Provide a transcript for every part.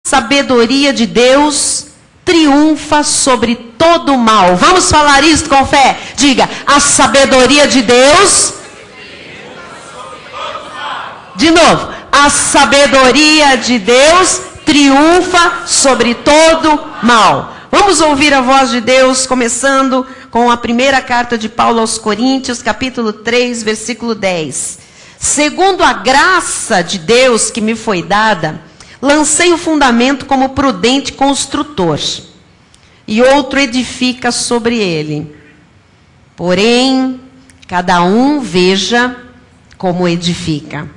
Sabedoria de Deus triunfa sobre todo o mal. Vamos falar isso com fé? Diga, a sabedoria de Deus. De novo, a sabedoria de Deus triunfa sobre todo mal. Vamos ouvir a voz de Deus, começando com a primeira carta de Paulo aos Coríntios, capítulo 3, versículo 10. Segundo a graça de Deus que me foi dada, lancei o fundamento como prudente construtor, e outro edifica sobre ele. Porém, cada um veja como edifica.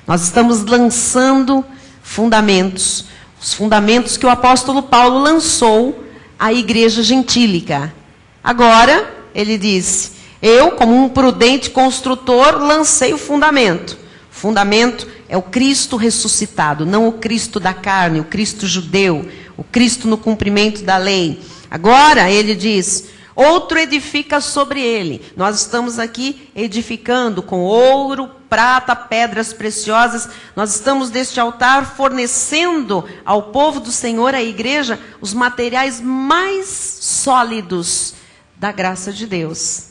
Nós estamos lançando fundamentos, os fundamentos que o apóstolo Paulo lançou à igreja gentílica. Agora, ele disse, eu, como um prudente construtor, lancei o fundamento. O fundamento é o Cristo ressuscitado, não o Cristo da carne, o Cristo judeu, o Cristo no cumprimento da lei. Agora, ele diz, outro edifica sobre ele. Nós estamos aqui edificando com ouro, prata, pedras preciosas. Nós estamos deste altar fornecendo ao povo do Senhor, à igreja, os materiais mais sólidos da graça de Deus.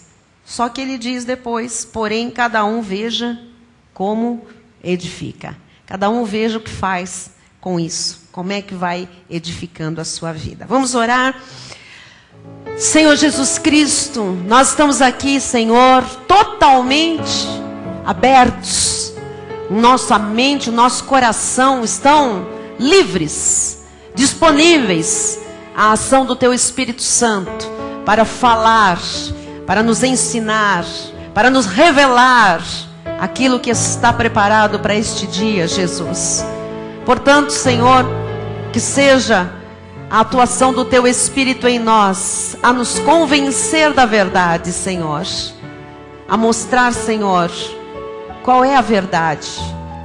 Só que ele diz depois, porém, cada um veja como edifica. Cada um veja o que faz com isso. Como é que vai edificando a sua vida. Vamos orar. Senhor Jesus Cristo, nós estamos aqui, Senhor, totalmente abertos. Nossa mente, o nosso coração estão livres, disponíveis à ação do Teu Espírito Santo para falar, para nos ensinar, para nos revelar aquilo que está preparado para este dia, Jesus. Portanto, Senhor, que seja a atuação do Teu Espírito em nós, a nos convencer da verdade, Senhor. A mostrar, Senhor, qual é a verdade,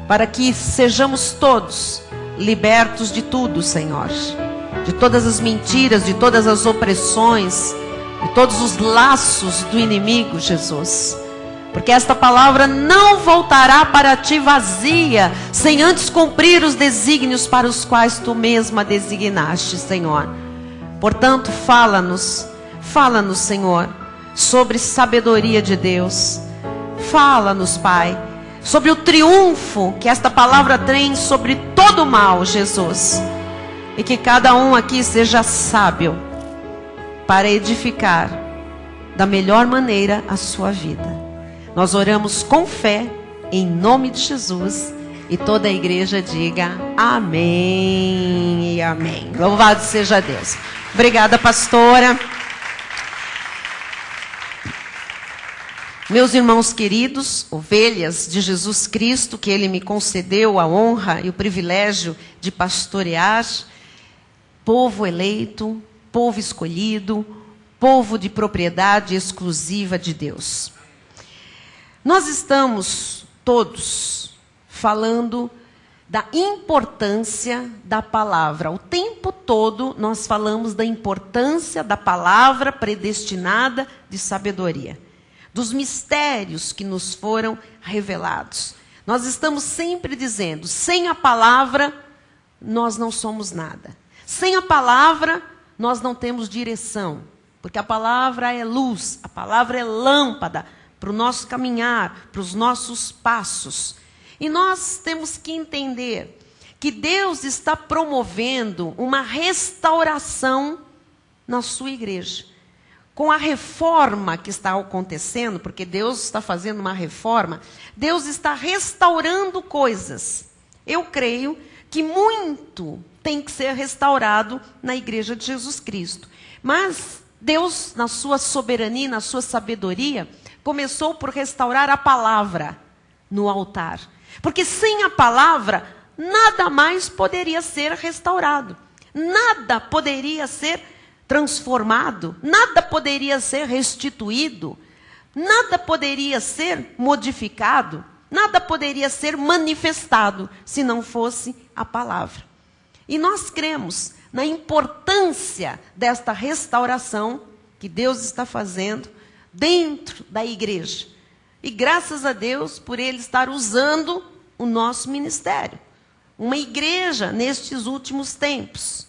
para que sejamos todos libertos de tudo, Senhor. De todas as mentiras, de todas as opressões, de todos os laços do inimigo, Jesus. Porque esta palavra não voltará para ti vazia, sem antes cumprir os desígnios para os quais tu mesma designaste, Senhor. Portanto, fala-nos, Senhor, sobre sabedoria de Deus. Fala-nos, Pai, sobre o triunfo que esta palavra tem sobre todo o mal, Jesus. E que cada um aqui seja sábio para edificar da melhor maneira a sua vida. Nós oramos com fé, em nome de Jesus. E toda a igreja diga amém e amém. Louvado seja Deus. Obrigada, pastora. Meus irmãos queridos, ovelhas de Jesus Cristo, que Ele me concedeu a honra e o privilégio de pastorear, povo eleito, povo escolhido, povo de propriedade exclusiva de Deus. Nós estamos todos falando da importância da palavra. O tempo todo nós falamos da importância da palavra predestinada de sabedoria. Dos mistérios que nos foram revelados. Nós estamos sempre dizendo, sem a palavra nós não somos nada. Sem a palavra nós não temos direção. Porque a palavra é luz, a palavra é lâmpada para o nosso caminhar, para os nossos passos. E nós temos que entender que Deus está promovendo uma restauração na sua igreja. Com a reforma que está acontecendo, porque Deus está fazendo uma reforma, Deus está restaurando coisas. Eu creio que muito tem que ser restaurado na igreja de Jesus Cristo. Mas Deus, na sua soberania, na sua sabedoria, começou por restaurar a palavra no altar. Porque sem a palavra, nada mais poderia ser restaurado. Nada poderia ser transformado. Nada poderia ser restituído. Nada poderia ser modificado. Nada poderia ser manifestado se não fosse a palavra. E nós cremos na importância desta restauração que Deus está fazendo dentro da igreja. E graças a Deus por Ele estar usando o nosso ministério. uma igreja nestes últimos tempos.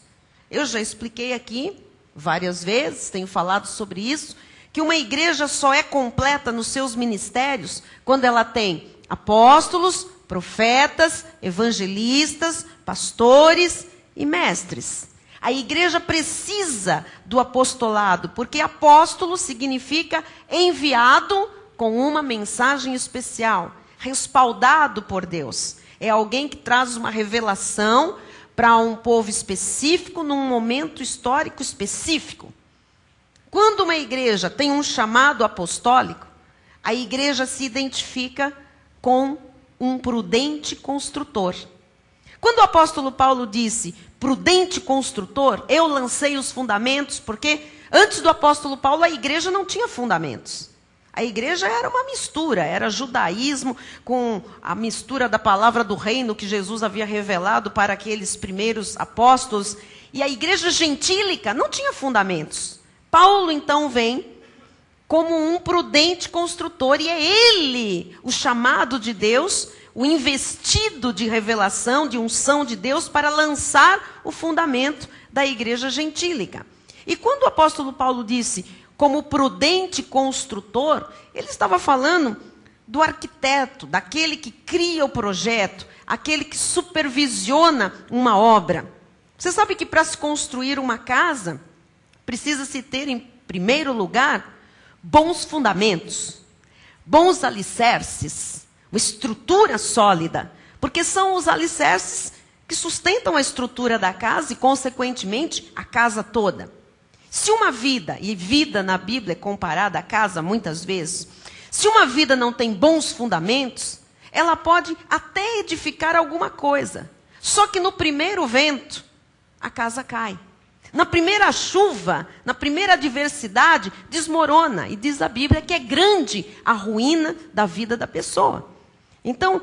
Eu já expliquei aqui várias vezes, tenho falado sobre isso, que uma igreja só é completa nos seus ministérios quando ela tem apóstolos, profetas, evangelistas, pastores e mestres. A igreja precisa do apostolado, porque apóstolo significa enviado com uma mensagem especial, respaldado por Deus. É alguém que traz uma revelação para um povo específico, num momento histórico específico. Quando uma igreja tem um chamado apostólico, a igreja se identifica com um prudente construtor. Quando o apóstolo Paulo disse, prudente construtor, eu lancei os fundamentos, porque antes do apóstolo Paulo a igreja não tinha fundamentos. A igreja era uma mistura, era judaísmo com a mistura da palavra do reino que Jesus havia revelado para aqueles primeiros apóstolos. E a igreja gentílica não tinha fundamentos. Paulo então vem como um prudente construtor, e é ele o chamado de Deus, o investido de revelação, de unção de Deus para lançar o fundamento da igreja gentílica. E quando o apóstolo Paulo disse, como prudente construtor, ele estava falando do arquiteto, daquele que cria o projeto, aquele que supervisiona uma obra. Você sabe que para se construir uma casa, precisa-se ter, em primeiro lugar, bons fundamentos, bons alicerces, uma estrutura sólida, porque são os alicerces que sustentam a estrutura da casa e, consequentemente, a casa toda. Se uma vida, e vida na Bíblia é comparada à casa muitas vezes, se uma vida não tem bons fundamentos, ela pode até edificar alguma coisa. Só que no primeiro vento, a casa cai. Na primeira chuva, na primeira adversidade, desmorona. E diz a Bíblia que é grande a ruína da vida da pessoa. Então,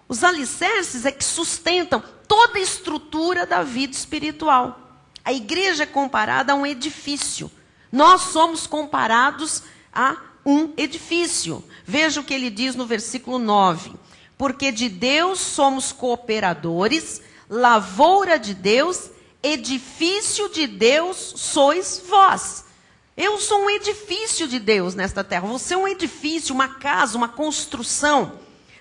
os alicerces é que sustentam toda a estrutura da vida espiritual. A igreja é comparada a um edifício. Nós somos comparados a um edifício. Veja o que ele diz no versículo 9. Porque de Deus somos cooperadores, lavoura de Deus, edifício de Deus sois vós. Eu sou um edifício de Deus nesta terra. Você é um edifício, uma casa, uma construção.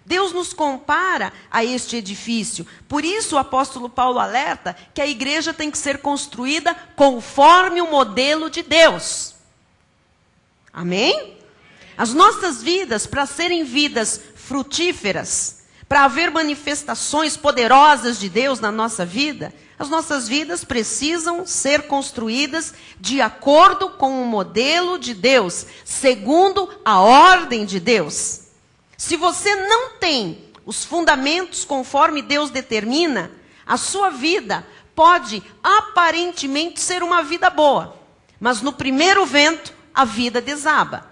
Deus nos compara a este edifício. Por isso o apóstolo Paulo alerta que a igreja tem que ser construída conforme o modelo de Deus. Amém? As nossas vidas, para serem vidas frutíferas, para haver manifestações poderosas de Deus na nossa vida, as nossas vidas precisam ser construídas de acordo com o modelo de Deus, segundo a ordem de Deus. Se você não tem os fundamentos conforme Deus determina, a sua vida pode aparentemente ser uma vida boa, mas no primeiro vento a vida desaba.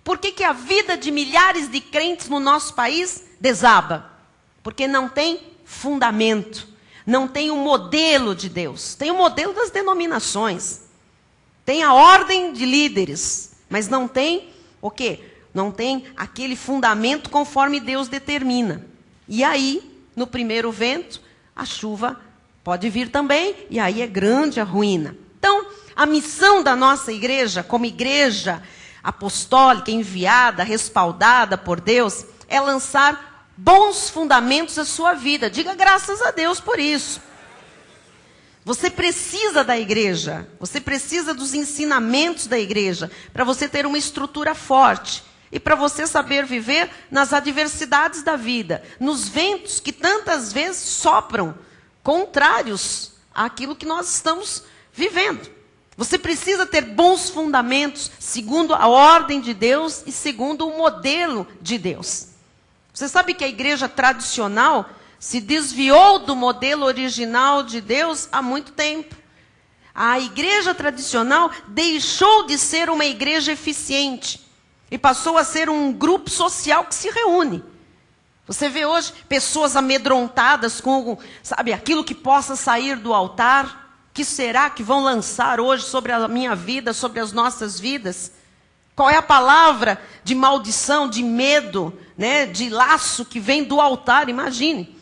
Por que a vida de milhares de crentes no nosso país desaba? Porque não tem fundamento, não tem o modelo de Deus. Tem o modelo das denominações, tem a ordem de líderes, mas não tem o quê? Não tem aquele fundamento conforme Deus determina. E aí, no primeiro vento, a chuva pode vir também, e aí é grande a ruína. Então, a missão da nossa igreja, como igreja apostólica, enviada, respaldada por Deus, é lançar bons fundamentos à sua vida. Diga graças a Deus por isso. Você precisa da igreja, você precisa dos ensinamentos da igreja, para você ter uma estrutura forte. E para você saber viver nas adversidades da vida, nos ventos que tantas vezes sopram, contrários àquilo que nós estamos vivendo. Você precisa ter bons fundamentos, segundo a ordem de Deus e segundo o modelo de Deus. Você sabe que a igreja tradicional se desviou do modelo original de Deus há muito tempo. A igreja tradicional deixou de ser uma igreja eficiente e passou a ser um grupo social que se reúne. Você vê hoje pessoas amedrontadas com, sabe, aquilo que possa sair do altar. Que será que vão lançar hoje sobre a minha vida, sobre as nossas vidas? Qual é a palavra de maldição, de medo, né, de laço que vem do altar? Imagine.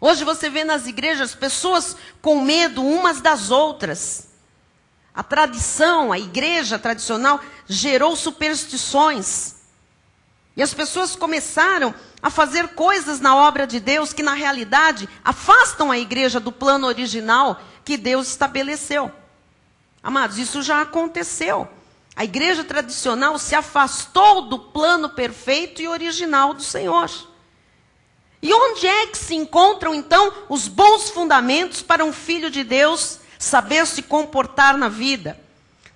Hoje você vê nas igrejas pessoas com medo umas das outras. A tradição, a igreja tradicional, gerou superstições. E as pessoas começaram a fazer coisas na obra de Deus que, na realidade, afastam a igreja do plano original que Deus estabeleceu. Amados, isso já aconteceu. A igreja tradicional se afastou do plano perfeito e original do Senhor. E onde é que se encontram, então, os bons fundamentos para um filho de Deus saber se comportar na vida?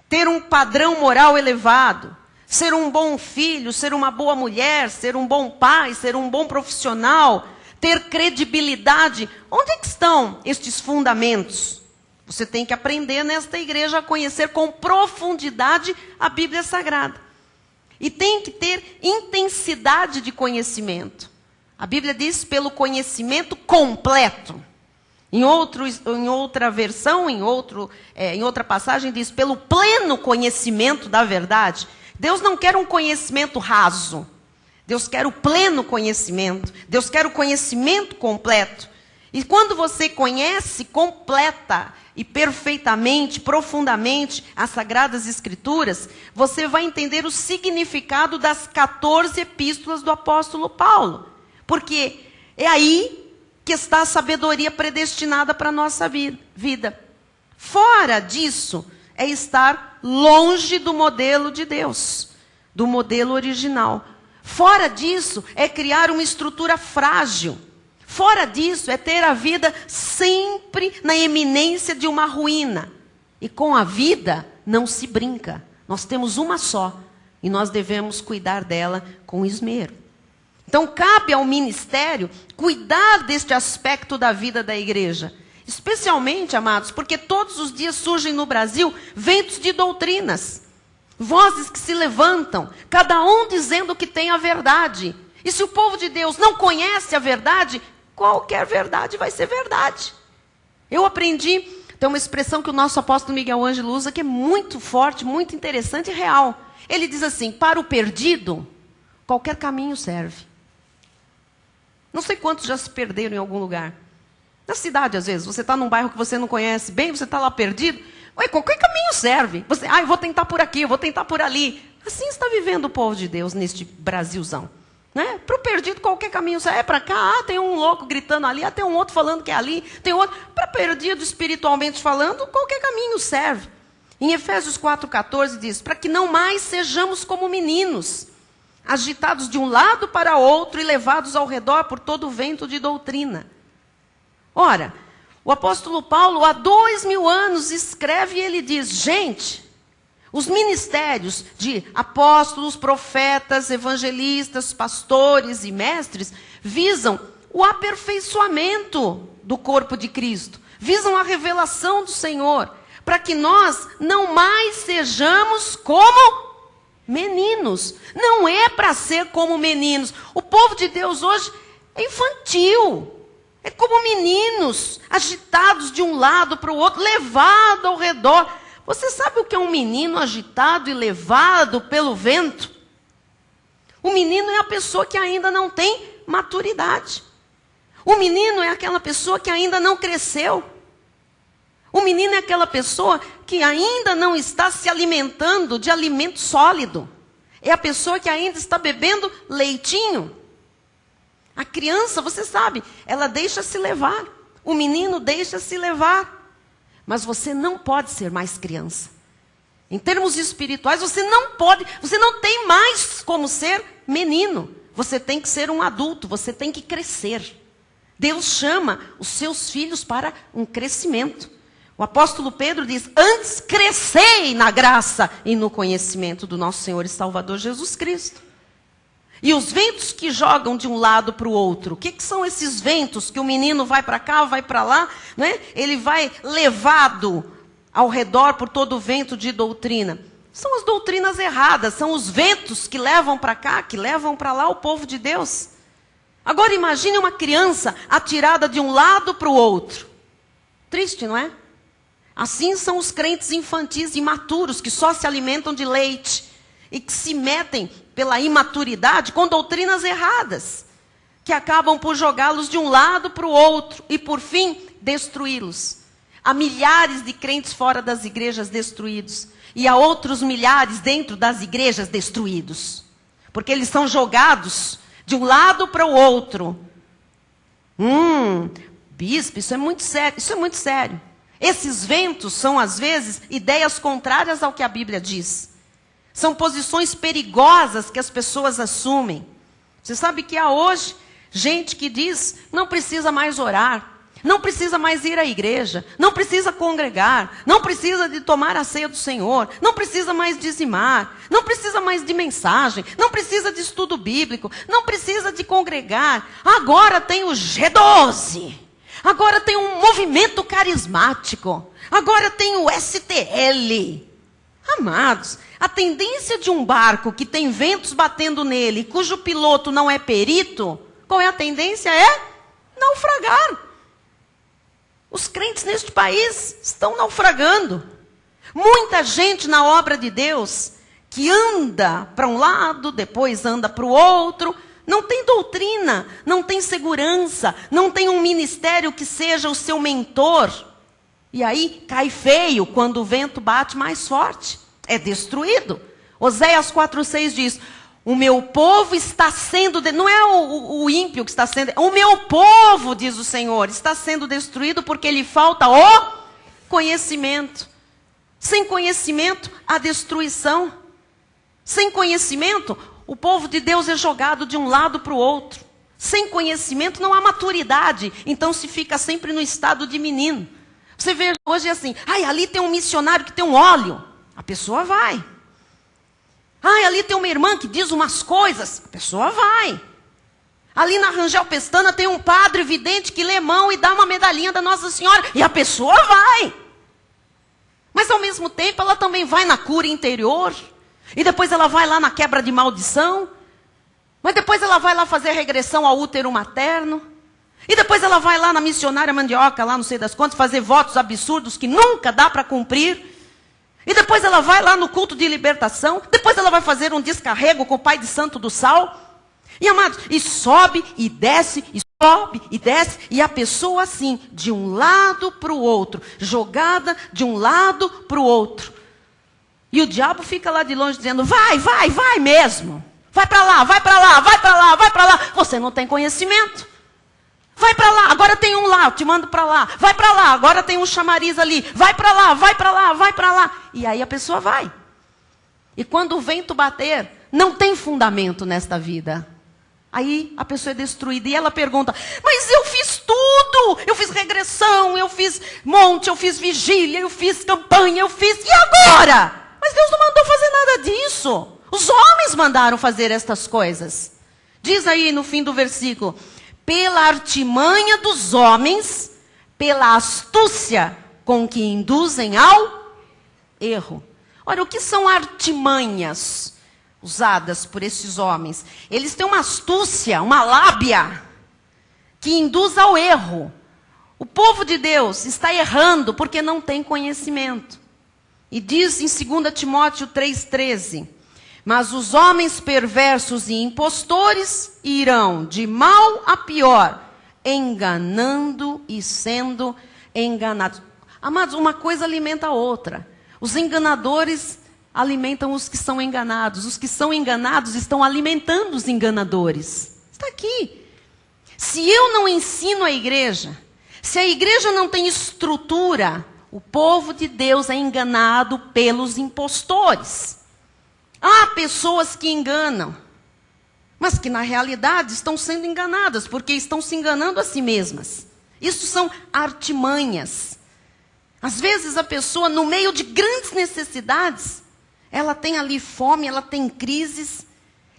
Ter um padrão moral elevado, ser um bom filho, ser uma boa mulher, ser um bom pai, ser um bom profissional, ter credibilidade. Onde é que estão estes fundamentos? Você tem que aprender nesta igreja a conhecer com profundidade a Bíblia Sagrada. E tem que ter intensidade de conhecimento. A Bíblia diz pelo conhecimento completo. Em outra versão, em outra passagem, diz pelo pleno conhecimento da verdade. Deus não quer um conhecimento raso. Deus quer o pleno conhecimento. Deus quer o conhecimento completo. E quando você conhece completa e perfeitamente, profundamente as Sagradas Escrituras, você vai entender o significado das 14 epístolas do apóstolo Paulo. Porque é aí que está a sabedoria predestinada para a nossa vida. Fora disso, é estar longe do modelo de Deus, do modelo original. Fora disso, é criar uma estrutura frágil. Fora disso, é ter a vida sempre na eminência de uma ruína. E com a vida não se brinca. Nós temos uma só e nós devemos cuidar dela com esmero. Então, cabe ao ministério cuidar deste aspecto da vida da igreja. Especialmente, amados, porque todos os dias surgem no Brasil ventos de doutrinas. Vozes que se levantam, cada um dizendo que tem a verdade. E se o povo de Deus não conhece a verdade, qualquer verdade vai ser verdade. Eu aprendi, tem uma expressão que o nosso apóstolo Miguel Ângelo usa, que é muito forte, muito interessante e real. Ele diz assim: para o perdido, qualquer caminho serve. Não sei quantos já se perderam em algum lugar. Na cidade, às vezes, você está num bairro que você não conhece bem, você está lá perdido. Ué, qualquer caminho serve. Você, eu vou tentar por aqui, eu vou tentar por ali. Assim está vivendo o povo de Deus neste Brasilzão. Né? Para o perdido, qualquer caminho serve. É para cá, tem um louco gritando ali, tem um outro falando que é ali, tem outro. Para perdido, espiritualmente falando, qualquer caminho serve. Em Efésios 4,14 diz: para que não mais sejamos como meninos, agitados de um lado para outro e levados ao redor por todo o vento de doutrina. Ora, o apóstolo Paulo, há 2000 anos, escreve e ele diz: gente, os ministérios de apóstolos, profetas, evangelistas, pastores e mestres visam o aperfeiçoamento do corpo de Cristo, visam a revelação do Senhor, para que nós não mais sejamos como meninos. Não é para ser como meninos. O povo de Deus hoje é infantil. É como meninos, agitados de um lado para o outro, levado ao redor. Você sabe o que é um menino agitado e levado pelo vento? O menino é a pessoa que ainda não tem maturidade. O menino é aquela pessoa que ainda não cresceu. O menino é aquela pessoa que ainda não está se alimentando de alimento sólido. É a pessoa que ainda está bebendo leitinho. A criança, você sabe, ela deixa se levar. O menino deixa se levar. Mas você não pode ser mais criança. Em termos espirituais, você não tem mais como ser menino. Você tem que ser um adulto, você tem que crescer. Deus chama os seus filhos para um crescimento. O apóstolo Pedro diz: antes crescei na graça e no conhecimento do nosso Senhor e Salvador Jesus Cristo. E os ventos que jogam de um lado para o outro, o que são esses ventos que o menino vai para cá, vai para lá, né? Ele vai levado ao redor por todo o vento de doutrina. São as doutrinas erradas, são os ventos que levam para cá, que levam para lá o povo de Deus. Agora imagine uma criança atirada de um lado para o outro. Triste, não é? Assim são os crentes infantis e imaturos que só se alimentam de leite e que se metem pela imaturidade com doutrinas erradas, que acabam por jogá-los de um lado para o outro e, por fim, destruí-los. Há milhares de crentes fora das igrejas destruídos. E há outros milhares dentro das igrejas destruídos. Porque eles são jogados de um lado para o outro. Bispo, isso é muito sério. Isso é muito sério. Esses ventos são, às vezes, ideias contrárias ao que a Bíblia diz. São posições perigosas que as pessoas assumem. Você sabe que há hoje gente que diz, não precisa mais orar, não precisa mais ir à igreja, não precisa congregar, não precisa de tomar a ceia do Senhor, não precisa mais dizimar, não precisa mais de mensagem, não precisa de estudo bíblico, não precisa de congregar. Agora tem o G12, agora tem um movimento carismático, agora tem o STL. Amados, a tendência de um barco que tem ventos batendo nele, cujo piloto não é perito, qual é a tendência? É naufragar. Os crentes neste país estão naufragando. Muita gente na obra de Deus, que anda para um lado, depois anda para o outro, não tem doutrina, não tem segurança, não tem um ministério que seja o seu mentor. E aí cai feio quando o vento bate mais forte. É destruído. Oséias 4,6 diz, o meu povo está sendo, não é o ímpio que está sendo, o meu povo, diz o Senhor, está sendo destruído porque lhe falta o conhecimento. Sem conhecimento, a destruição. Sem conhecimento, o povo de Deus é jogado de um lado para o outro. Sem conhecimento não há maturidade, então se fica sempre no estado de menino. Você vê hoje assim, ali tem um missionário que tem um óleo, a pessoa vai. Ali tem uma irmã que diz umas coisas, a pessoa vai. Ali na Rangel Pestana tem um padre vidente que lê mão e dá uma medalhinha da Nossa Senhora, e a pessoa vai. Mas ao mesmo tempo ela também vai na cura interior, e depois ela vai lá na quebra de maldição, mas depois ela vai lá fazer regressão ao útero materno, e depois ela vai lá na missionária mandioca, lá não sei das quantas, fazer votos absurdos que nunca dá para cumprir. E depois ela vai lá no culto de libertação. Depois ela vai fazer um descarrego com o Pai de Santo do Sal. E amados, e sobe e desce, e sobe e desce. E a pessoa assim, de um lado para o outro. Jogada de um lado para o outro. E o diabo fica lá de longe dizendo, vai, vai, vai mesmo. Vai para lá, vai para lá, vai para lá, vai para lá. Você não tem conhecimento. Vai para lá, agora tem um lá, eu te mando para lá. Vai para lá, agora tem um chamariz ali. Vai para lá, vai para lá, vai para lá. E aí a pessoa vai. E quando o vento bater, não tem fundamento nesta vida. Aí a pessoa é destruída. E ela pergunta, mas eu fiz tudo. Eu fiz regressão, eu fiz monte, eu fiz vigília, eu fiz campanha, eu fiz... E agora? Mas Deus não mandou fazer nada disso. Os homens mandaram fazer estas coisas. Diz aí no fim do versículo... Pela artimanha dos homens, pela astúcia com que induzem ao erro. Ora, o que são artimanhas usadas por esses homens? Eles têm uma astúcia, uma lábia, que induz ao erro. O povo de Deus está errando porque não tem conhecimento. E diz em 2 Timóteo 3,13... Mas os homens perversos e impostores irão de mal a pior, enganando e sendo enganados. Amados, uma coisa alimenta a outra. Os enganadores alimentam os que são enganados. Os que são enganados estão alimentando os enganadores. Está aqui. Se eu não ensino a igreja, se a igreja não tem estrutura, o povo de Deus é enganado pelos impostores. Há pessoas que enganam, mas que na realidade estão sendo enganadas, porque estão se enganando a si mesmas. Isso são artimanhas. Às vezes a pessoa, no meio de grandes necessidades, ela tem ali fome, ela tem crises,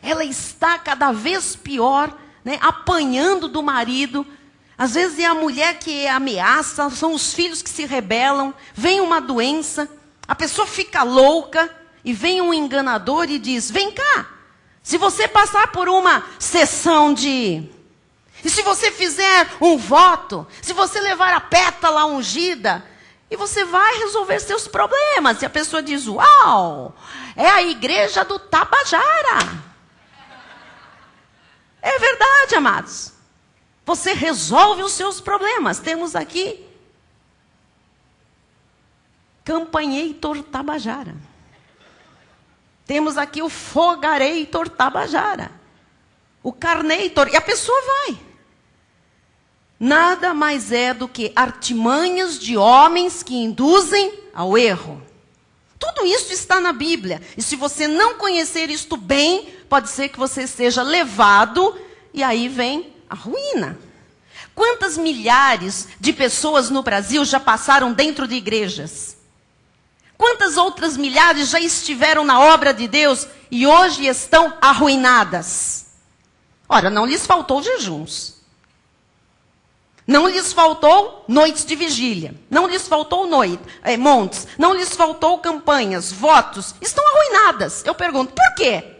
ela está cada vez pior, né, apanhando do marido. Às vezes é a mulher que ameaça, são os filhos que se rebelam, vem uma doença, a pessoa fica louca, e vem um enganador e diz, vem cá, se você passar por uma sessão e se você fizer um voto, se você levar a pétala ungida, e você vai resolver seus problemas. E a pessoa diz, uau, é a igreja do Tabajara. É verdade, amados. você resolve os seus problemas. Temos aqui Campagneitor Tabajara. Temos aqui o Fogareitor Tabajara. O Carneitor. E a pessoa vai. Nada mais é do que artimanhas de homens que induzem ao erro. Tudo isso está na Bíblia. E se você não conhecer isto bem, pode ser que você seja levado e aí vem a ruína. Quantas milhares de pessoas no Brasil já passaram dentro de igrejas? Quantas outras milhares já estiveram na obra de Deus e hoje estão arruinadas? Ora, não lhes faltou jejuns. Não lhes faltou noites de vigília. Não lhes faltou montes. Não lhes faltou campanhas, votos. Estão arruinadas. Eu pergunto, por quê?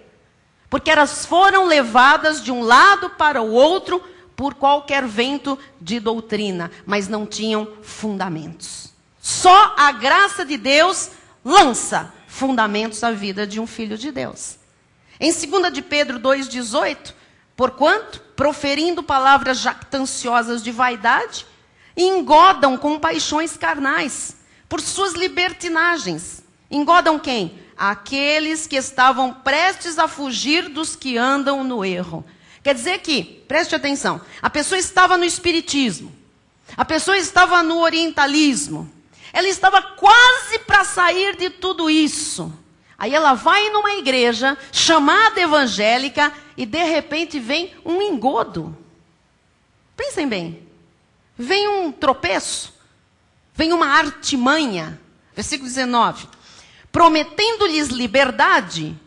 Porque elas foram levadas de um lado para o outro por qualquer vento de doutrina, mas não tinham fundamentos. Só a graça de Deus lança fundamentos à vida de um filho de Deus. Em 2 de Pedro 2,18, porquanto, proferindo palavras jactanciosas de vaidade, engodam com paixões carnais, por suas libertinagens. Engodam quem? Aqueles que estavam prestes a fugir dos que andam no erro. Quer dizer que, preste atenção, a pessoa estava no espiritismo, a pessoa estava no orientalismo, ela estava quase para sair de tudo isso. Aí ela vai numa igreja chamada evangélica e de repente vem um engodo. Pensem bem. Vem um tropeço. Vem uma artimanha. Versículo 19. Prometendo-lhes liberdade,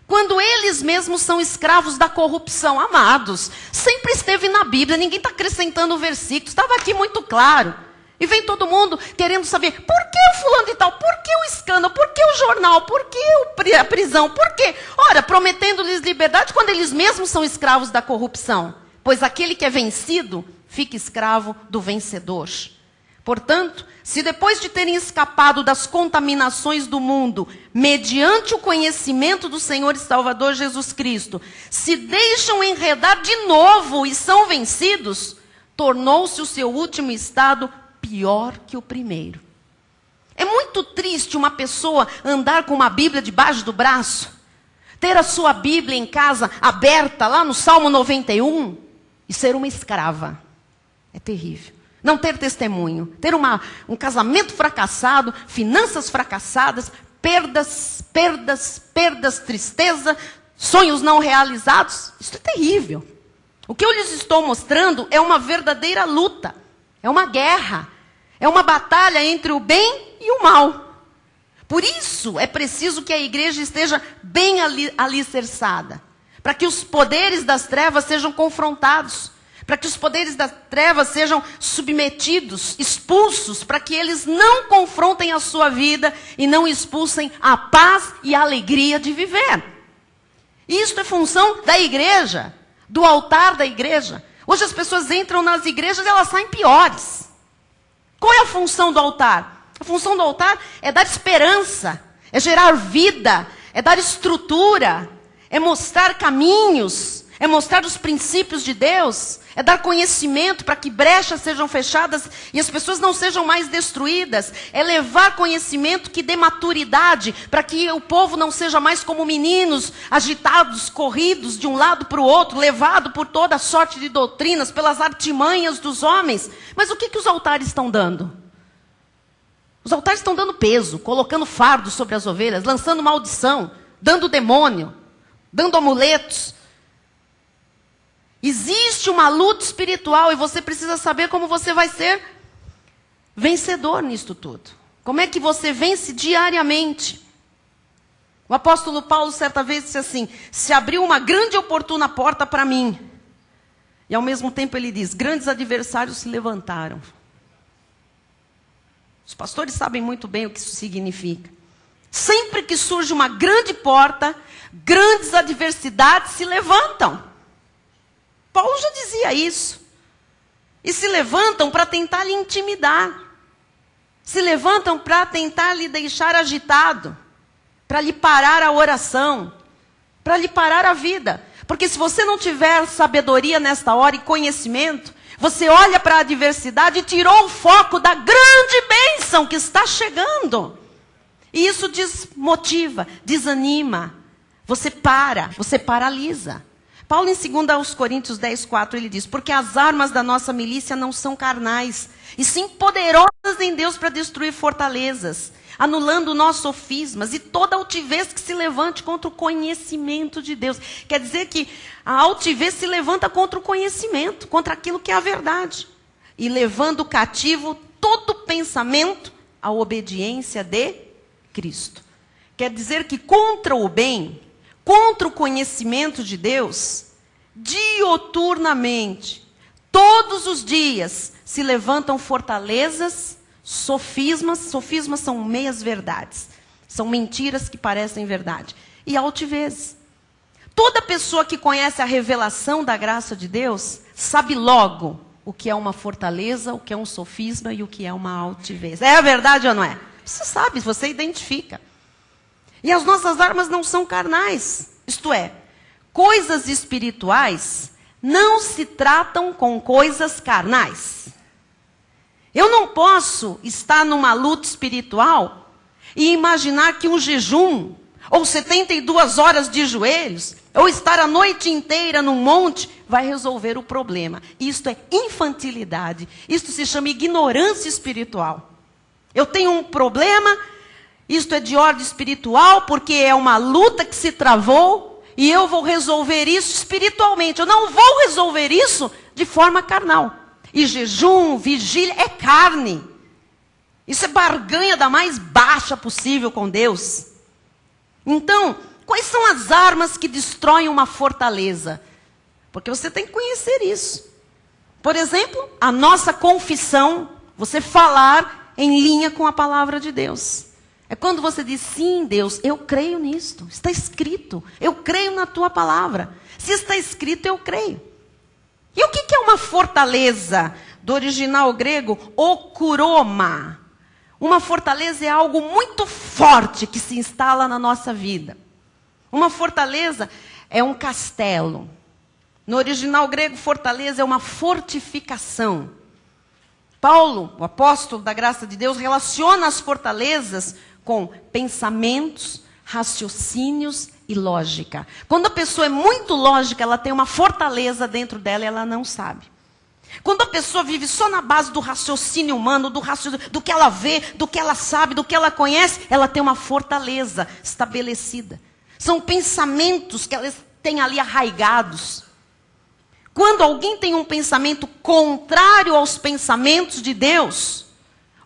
quando eles mesmos são escravos da corrupção. Amados, sempre esteve na Bíblia, ninguém está acrescentando o versículo, estava aqui muito claro. E vem todo mundo querendo saber, por que o fulano de tal? Por que o escândalo? Por que o jornal? Por que a prisão? Por quê? Ora, prometendo-lhes liberdade quando eles mesmos são escravos da corrupção. Pois aquele que é vencido, fica escravo do vencedor. Portanto, se depois de terem escapado das contaminações do mundo, mediante o conhecimento do Senhor e Salvador Jesus Cristo, se deixam enredar de novo e são vencidos, tornou-se o seu último estado pior que o primeiro. É muito triste uma pessoa andar com uma Bíblia debaixo do braço, ter a sua Bíblia em casa aberta lá no Salmo 91 e ser uma escrava. É terrível. Não ter testemunho, ter um casamento fracassado, finanças fracassadas, perdas, tristeza, sonhos não realizados. Isso é terrível. O que eu lhes estou mostrando é uma verdadeira luta, é uma guerra, é uma batalha entre o bem e o mal. Por isso é preciso que a igreja esteja bem alicerçada, para que os poderes das trevas sejam confrontados, para que os poderes das trevas sejam submetidos, expulsos, para que eles não confrontem a sua vida e não expulsem a paz e a alegria de viver. Isso é função da igreja, do altar da igreja. Hoje as pessoas entram nas igrejas e elas saem piores. Qual é a função do altar? A função do altar é dar esperança, é gerar vida, é dar estrutura, é mostrar caminhos, é mostrar os princípios de Deus, é dar conhecimento para que brechas sejam fechadas e as pessoas não sejam mais destruídas, é levar conhecimento que dê maturidade para que o povo não seja mais como meninos agitados, corridos de um lado para o outro, levado por toda sorte de doutrinas, pelas artimanhas dos homens. Mas o que os altares estão dando? Os altares estão dando peso, colocando fardo sobre as ovelhas, lançando maldição, dando demônio, dando amuletos. Existe uma luta espiritual e você precisa saber como você vai ser vencedor nisto tudo. Como é que você vence diariamente? O apóstolo Paulo certa vez disse assim, se abriu uma grande e oportuna porta para mim. E ao mesmo tempo ele diz, grandes adversários se levantaram. Os pastores sabem muito bem o que isso significa. Sempre que surge uma grande porta, grandes adversidades se levantam. Paulo já dizia isso. E se levantam para tentar lhe intimidar. Se levantam para tentar lhe deixar agitado. Para lhe parar a oração. Para lhe parar a vida. Porque se você não tiver sabedoria nesta hora e conhecimento, Você olha para a adversidade e tirou o foco da grande bênção que está chegando. E isso desmotiva, desanima. Você paralisa. Paulo em 2 Coríntios 10:4 ele diz: porque as armas da nossa milícia não são carnais, e sim poderosas em Deus para destruir fortalezas, anulando nós sofismas e toda altivez que se levante contra o conhecimento de Deus. Quer dizer que a altivez se levanta contra o conhecimento, contra aquilo que é a verdade. E levando cativo todo pensamento à obediência de Cristo. Quer dizer que contra o bem, contra o conhecimento de Deus, dioturnamente, todos os dias, se levantam fortalezas, sofismas. Sofismas são meias-verdades. São mentiras que parecem verdade. E altivez. Toda pessoa que conhece a revelação da graça de Deus, sabe logo o que é uma fortaleza, o que é um sofisma e o que é uma altivez. É a verdade ou não é? Você sabe, você identifica. E as nossas armas não são carnais. Isto é, coisas espirituais não se tratam com coisas carnais. Eu não posso estar numa luta espiritual e imaginar que um jejum, ou 72 horas de joelhos, ou estar a noite inteira num monte, vai resolver o problema. Isto é infantilidade. Isto se chama ignorância espiritual. Eu tenho um problema, isto é de ordem espiritual, porque é uma luta que se travou, e eu vou resolver isso espiritualmente. Eu não vou resolver isso de forma carnal. E jejum, vigília, é carne. Isso é barganha da mais baixa possível com Deus. Então, quais são as armas que destroem uma fortaleza? Porque você tem que conhecer isso. Por exemplo, a nossa confissão, você falar em linha com a palavra de Deus. É quando você diz, sim, Deus, eu creio nisto. Está escrito, eu creio na tua palavra. Se está escrito, eu creio. E o que é uma fortaleza? Do original grego, okuroma. Uma fortaleza é algo muito forte que se instala na nossa vida. Uma fortaleza é um castelo. No original grego, fortaleza é uma fortificação. Paulo, o apóstolo da graça de Deus, relaciona as fortalezas com pensamentos, raciocínios e lógica. Quando a pessoa é muito lógica, ela tem uma fortaleza dentro dela e ela não sabe. Quando a pessoa vive só na base do raciocínio humano, do que ela vê, do que ela sabe, do que ela conhece, ela tem uma fortaleza estabelecida. São pensamentos que elas têm ali arraigados. Quando alguém tem um pensamento contrário aos pensamentos de Deus,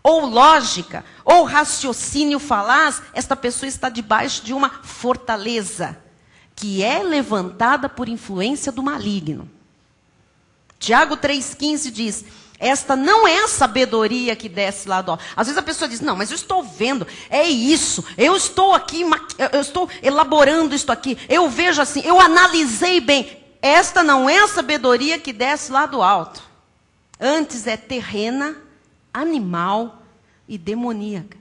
ou lógica, ou raciocínio falaz, esta pessoa está debaixo de uma fortaleza, que é levantada por influência do maligno. Tiago 3,15 diz, esta não é a sabedoria que desce lá do alto. Às vezes a pessoa diz, não, mas eu estou vendo, é isso, eu estou aqui, eu estou elaborando isto aqui, eu vejo assim, eu analisei bem. Esta não é a sabedoria que desce lá do alto. Antes é terrena, animal e demoníaca.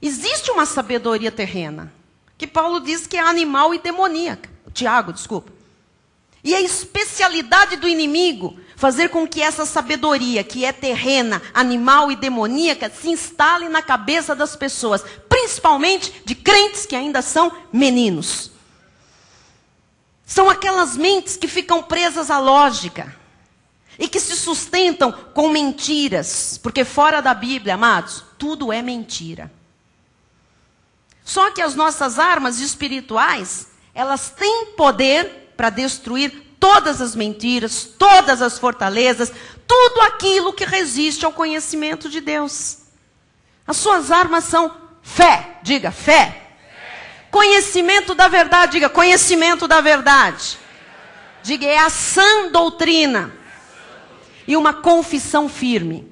Existe uma sabedoria terrena, que Paulo diz que é animal e demoníaca. Tiago, desculpa. E a especialidade do inimigo, fazer com que essa sabedoria, que é terrena, animal e demoníaca, se instale na cabeça das pessoas, principalmente de crentes que ainda são meninos. São aquelas mentes que ficam presas à lógica e que se sustentam com mentiras, porque fora da Bíblia, amados, tudo é mentira. Só que as nossas armas espirituais, elas têm poder para destruir todas as mentiras, todas as fortalezas, tudo aquilo que resiste ao conhecimento de Deus. As suas armas são fé, diga fé. Conhecimento da verdade, diga conhecimento da verdade. Diga é a sã doutrina. E uma confissão firme.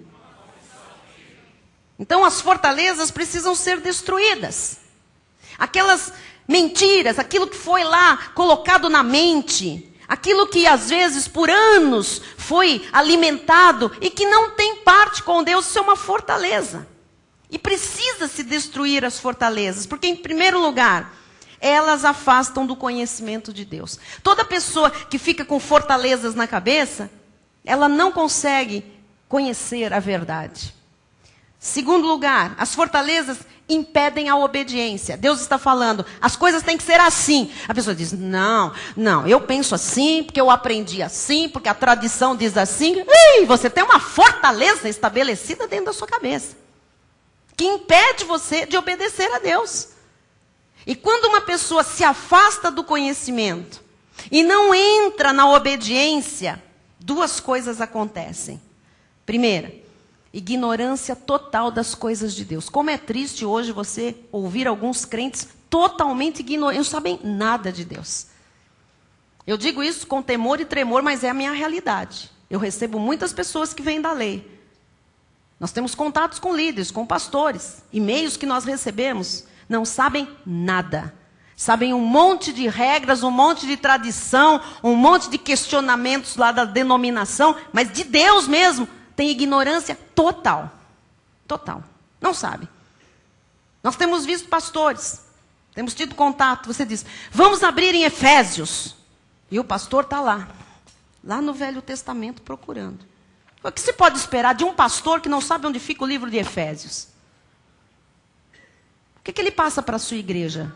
Então as fortalezas precisam ser destruídas. Aquelas mentiras, aquilo que foi lá colocado na mente, aquilo que às vezes por anos foi alimentado e que não tem parte com Deus, isso é uma fortaleza. E precisa se destruir as fortalezas, porque em primeiro lugar, elas afastam do conhecimento de Deus. Toda pessoa que fica com fortalezas na cabeça, ela não consegue conhecer a verdade. Segundo lugar, as fortalezas impedem a obediência. Deus está falando, as coisas têm que ser assim. A pessoa diz, não, eu penso assim, porque eu aprendi assim, porque a tradição diz assim. Ih, você tem uma fortaleza estabelecida dentro da sua cabeça, que impede você de obedecer a Deus. E quando uma pessoa se afasta do conhecimento e não entra na obediência, duas coisas acontecem. Primeira, ignorância total das coisas de Deus. Como é triste hoje você ouvir alguns crentes totalmente ignorantes, não sabem nada de Deus. Eu digo isso com temor e tremor, mas é a minha realidade. Eu recebo muitas pessoas que vêm da lei. Nós temos contatos com líderes, com pastores, e-mails que nós recebemos, não sabem nada. Sabem um monte de regras, um monte de tradição, um monte de questionamentos lá da denominação, mas de Deus mesmo, tem ignorância total. Total. Não sabe. Nós temos visto pastores, temos tido contato, você diz, vamos abrir em Efésios. E o pastor está lá no Velho Testamento procurando. O que se pode esperar de um pastor que não sabe onde fica o livro de Efésios? O que ele passa para a sua igreja?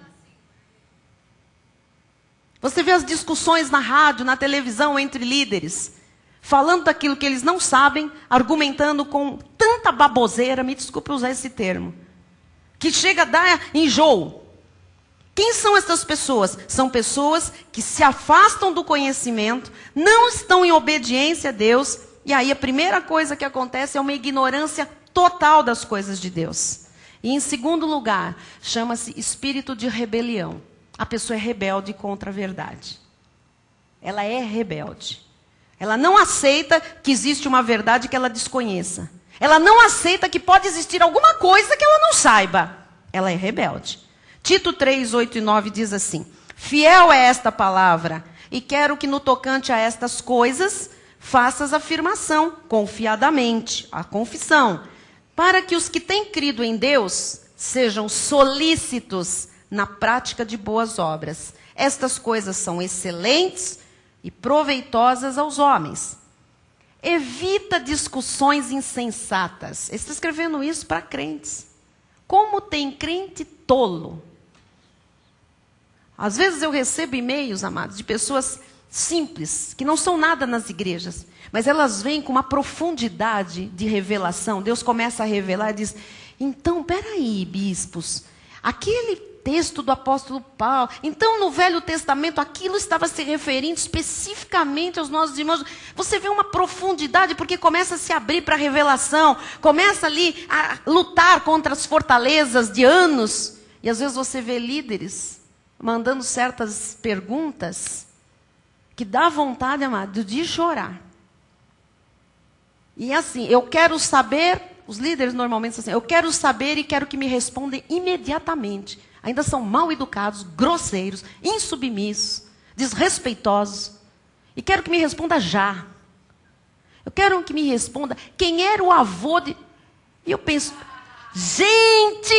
Você vê as discussões na rádio, na televisão, entre líderes, falando daquilo que eles não sabem, argumentando com tanta baboseira, me desculpe usar esse termo, que chega a dar enjoo. Quem são essas pessoas? São pessoas que se afastam do conhecimento, não estão em obediência a Deus, e aí a primeira coisa que acontece é uma ignorância total das coisas de Deus. E em segundo lugar, chama-se espírito de rebelião. A pessoa é rebelde contra a verdade. Ela é rebelde. Ela não aceita que existe uma verdade que ela desconheça. Ela não aceita que pode existir alguma coisa que ela não saiba. Ela é rebelde. Tito 3, 8 e 9 diz assim, fiel é esta palavra, e quero que no tocante a estas coisas, faças afirmação, confiadamente, a confissão, para que os que têm crido em Deus, sejam solícitos na prática de boas obras. Estas coisas são excelentes e proveitosas aos homens. Evita discussões insensatas. Ele está escrevendo isso para crentes. Como tem crente tolo. Às vezes eu recebo e-mails, amados, de pessoas simples, que não são nada nas igrejas, mas elas vêm com uma profundidade de revelação. Deus começa a revelar e diz, então, peraí, bispos, aquele texto do apóstolo Paulo, então no Velho Testamento aquilo estava se referindo especificamente aos nossos irmãos. Você vê uma profundidade, porque começa a se abrir para a revelação, começa ali a lutar contra as fortalezas de anos, e às vezes você vê líderes mandando certas perguntas que dá vontade, amado, de chorar. E assim, eu quero saber, os líderes normalmente são assim, eu quero saber e quero que me respondam imediatamente. Ainda são mal educados, grosseiros, insubmissos, desrespeitosos. E quero que me responda já. Eu quero que me responda quem era o avô de... E eu penso, gente!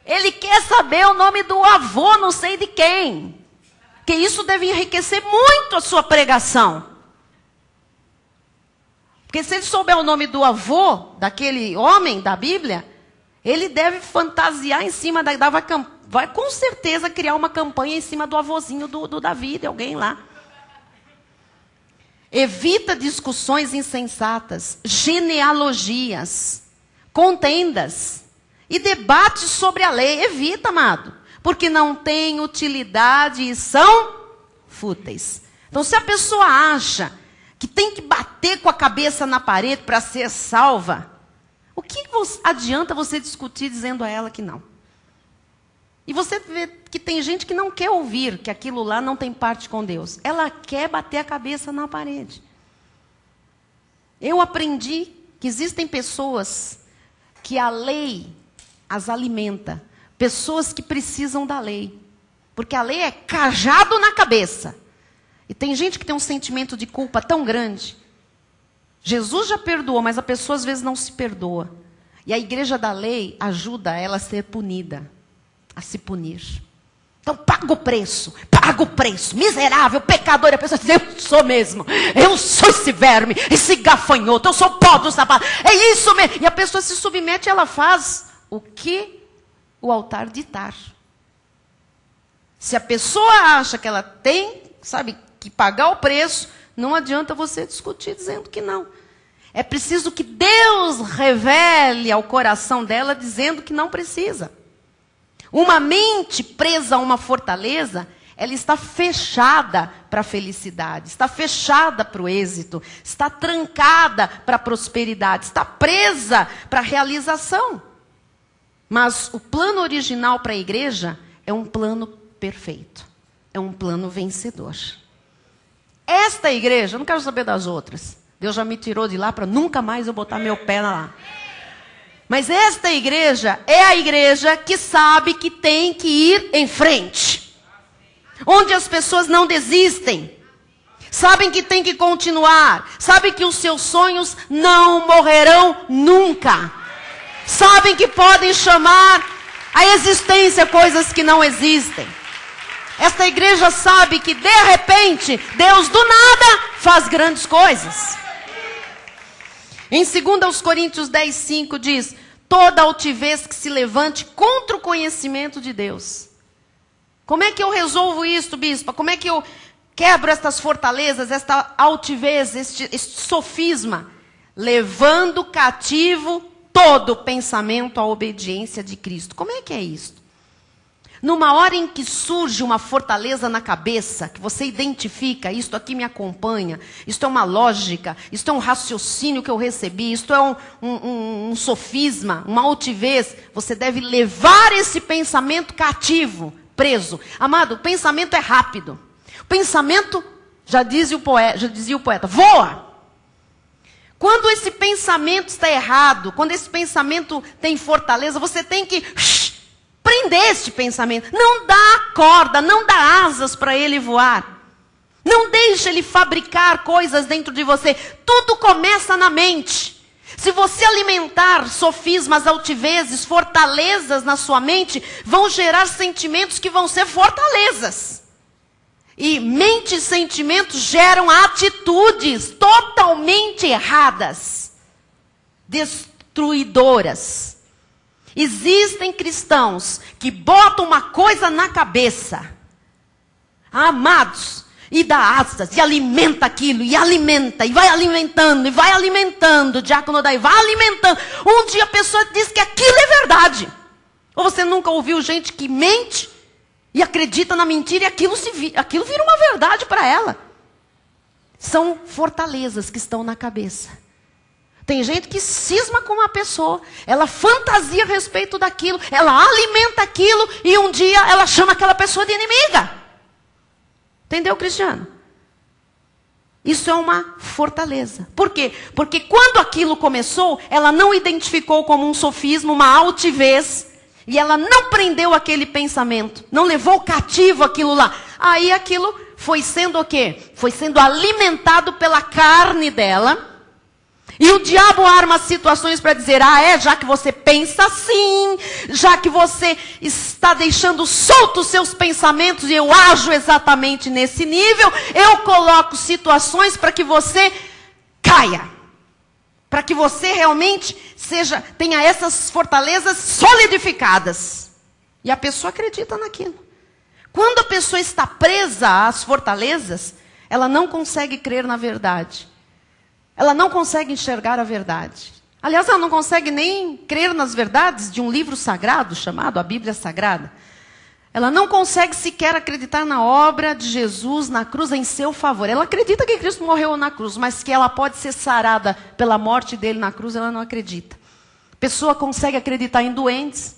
Ele quer saber o nome do avô, não sei de quem. Porque isso deve enriquecer muito a sua pregação. Porque se ele souber o nome do avô, daquele homem da Bíblia, ele deve fantasiar em cima, vai com certeza criar uma campanha em cima do avôzinho do Davi, de alguém lá. Evita discussões insensatas, genealogias, contendas e debates sobre a lei. Evita, amado, porque não tem utilidade e são fúteis. Então, se a pessoa acha que tem que bater com a cabeça na parede para ser salva, o que adianta você discutir dizendo a ela que não? E você vê que tem gente que não quer ouvir que aquilo lá não tem parte com Deus. Ela quer bater a cabeça na parede. Eu aprendi que existem pessoas que a lei as alimenta. Pessoas que precisam da lei. Porque a lei é cajado na cabeça. E tem gente que tem um sentimento de culpa tão grande. Jesus já perdoou, mas a pessoa às vezes não se perdoa. E a igreja da lei ajuda ela a ser punida, a se punir. Então paga o preço, miserável, pecador. E a pessoa diz, eu sou mesmo, eu sou esse verme, esse gafanhoto, eu sou pó do sapato, é isso mesmo. E a pessoa se submete e ela faz o que o altar ditar. Se a pessoa acha que ela tem, que pagar o preço, não adianta você discutir dizendo que não. É preciso que Deus revele ao coração dela dizendo que não precisa. Uma mente presa a uma fortaleza, ela está fechada para a felicidade, está fechada para o êxito, está trancada para a prosperidade, está presa para a realização. Mas o plano original para a igreja é um plano perfeito, é um plano vencedor. Esta igreja, eu não quero saber das outras, Deus já me tirou de lá para nunca mais eu botar meu pé lá. Mas esta igreja é a igreja que sabe que tem que ir em frente. Onde as pessoas não desistem. Sabem que tem que continuar. Sabem que os seus sonhos não morrerão nunca. Sabem que podem chamar a existência coisas que não existem. Esta igreja sabe que de repente, Deus do nada faz grandes coisas. Em 2 Coríntios 10:5 diz, toda altivez que se levante contra o conhecimento de Deus. Como é que eu resolvo isso, bispa? Como é que eu quebro estas fortalezas, esta altivez, este sofisma? Levando cativo todo pensamento à obediência de Cristo. Como é que é isso? Numa hora em que surge uma fortaleza na cabeça, que você identifica, isto aqui me acompanha, isto é uma lógica, isto é um raciocínio que eu recebi, isto é um sofisma, uma altivez, você deve levar esse pensamento cativo, preso. Amado, o pensamento é rápido. O pensamento, já dizia o poeta, voa. Quando esse pensamento está errado, quando esse pensamento tem fortaleza, você tem que prender este pensamento. Não dá corda, não dá asas para ele voar. Não deixe ele fabricar coisas dentro de você. Tudo começa na mente. Se você alimentar sofismas, altivezes, fortalezas na sua mente, vão gerar sentimentos que vão ser fortalezas. E mente e sentimentos geram atitudes totalmente erradas, destruidoras. Existem cristãos que botam uma coisa na cabeça, amados, e dá asas, e alimenta aquilo, e alimenta, e vai alimentando, diácono daí, vai alimentando. Um dia a pessoa diz que aquilo é verdade. Ou você nunca ouviu gente que mente e acredita na mentira e aquilo vira uma verdade para ela. São fortalezas que estão na cabeça. Tem gente que cisma com uma pessoa, ela fantasia a respeito daquilo, ela alimenta aquilo e um dia ela chama aquela pessoa de inimiga. Entendeu, Cristiano? Isso é uma fortaleza. Por quê? Porque quando aquilo começou, ela não identificou como um sofisma, uma altivez, e ela não prendeu aquele pensamento, não levou cativo aquilo lá. Aí aquilo foi sendo o quê? Foi sendo alimentado pela carne dela. E o diabo arma situações para dizer, já que você pensa assim, já que você está deixando soltos os seus pensamentos e eu ajo exatamente nesse nível, eu coloco situações para que você caia. Para que você realmente tenha essas fortalezas solidificadas. E a pessoa acredita naquilo. Quando a pessoa está presa às fortalezas, ela não consegue crer na verdade. Ela não consegue enxergar a verdade. Aliás, ela não consegue nem crer nas verdades de um livro sagrado chamado a Bíblia Sagrada. Ela não consegue sequer acreditar na obra de Jesus na cruz em seu favor. Ela acredita que Cristo morreu na cruz, mas que ela pode ser sarada pela morte dele na cruz, ela não acredita. A pessoa consegue acreditar em doentes.